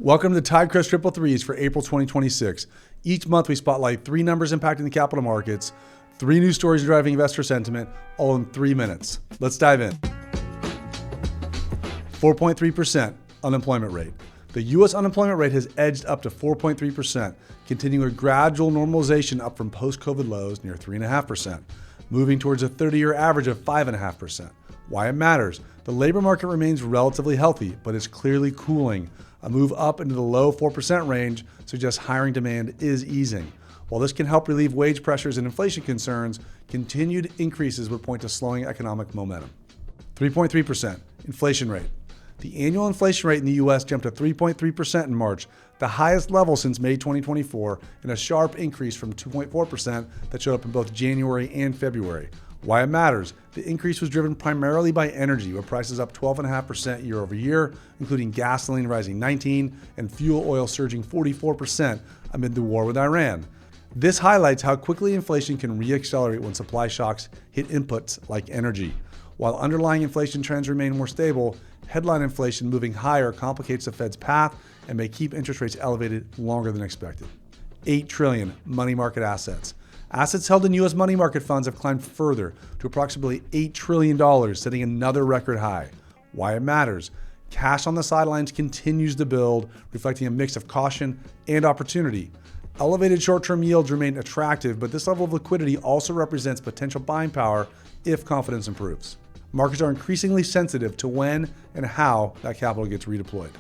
Welcome to Tidecrest 3's for April 2026. Each month we spotlight 3 numbers impacting the capital markets, 3 news stories driving investor sentiment, all in 3 minutes. Let's dive in. 4.3% unemployment rate. The U.S. unemployment rate has edged up to 4.3%, continuing a gradual normalization up from post-COVID lows near 3.5%, moving towards a 30-year average of 5.5%. Why it matters: the labor market remains relatively healthy, but is clearly cooling. A move up into the low 4% range suggests hiring demand is easing. While this can help relieve wage pressures and inflation concerns, continued increases would point to slowing economic momentum. 3.3% inflation rate. The annual inflation rate in the U.S. jumped to 3.3% in March, the highest level since May 2024, and a sharp increase from 2.4% that showed up in both January and February. Why it matters: the increase was driven primarily by energy, with prices up 12.5% year over year, including gasoline rising 19% and fuel oil surging 44% amid the war with Iran. This highlights how quickly inflation can re-accelerate when supply shocks hit inputs like energy. While underlying inflation trends remain more stable, headline inflation moving higher complicates the Fed's path and may keep interest rates elevated longer than expected. $8 trillion money market assets. Assets held in U.S. money market funds have climbed further to approximately $8 trillion, setting another record high. Why it matters: cash on the sidelines continues to build, reflecting a mix of caution and opportunity. Elevated short-term yields remain attractive, but this level of liquidity also represents potential buying power if confidence improves. Markets are increasingly sensitive to when and how that capital gets redeployed.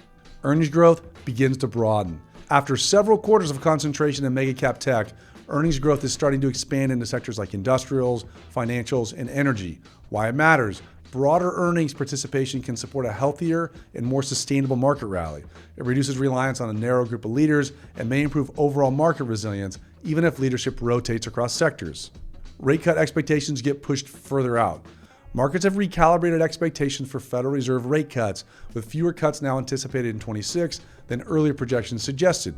Earnings growth begins to broaden. After several quarters of concentration in mega-cap tech, earnings growth is starting to expand into sectors like industrials, financials, and energy. Why it matters: broader earnings participation can support a healthier and more sustainable market rally. It reduces reliance on a narrow group of leaders and may improve overall market resilience, even if leadership rotates across sectors. Rate cut expectations get pushed further out. Markets have recalibrated expectations for Federal Reserve rate cuts, with fewer cuts now anticipated in 2026 than earlier projections suggested.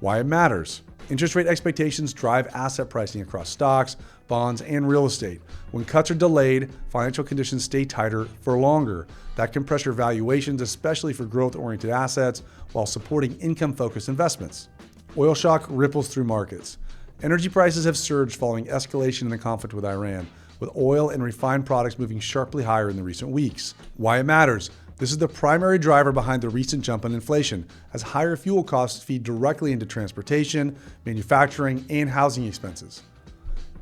Why it matters: interest rate expectations drive asset pricing across stocks, bonds, and real estate. When cuts are delayed, financial conditions stay tighter for longer. That can pressure valuations, especially for growth-oriented assets, while supporting income-focused investments. Oil shock ripples through markets. Energy prices have surged following escalation in the conflict with Iran, with oil and refined products moving sharply higher in the recent weeks. Why it matters: this is the primary driver behind the recent jump in inflation, as higher fuel costs feed directly into transportation, manufacturing, and housing expenses.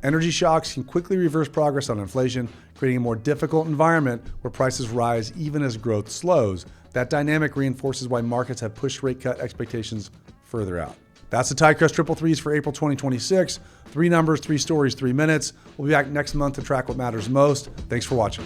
Energy shocks can quickly reverse progress on inflation, creating a more difficult environment where prices rise even as growth slows. That dynamic reinforces why markets have pushed rate cut expectations further out. That's the Tidecrest 3's for April 2026. 3 numbers, 3 stories, 3 minutes. We'll be back next month to track what matters most. Thanks for watching.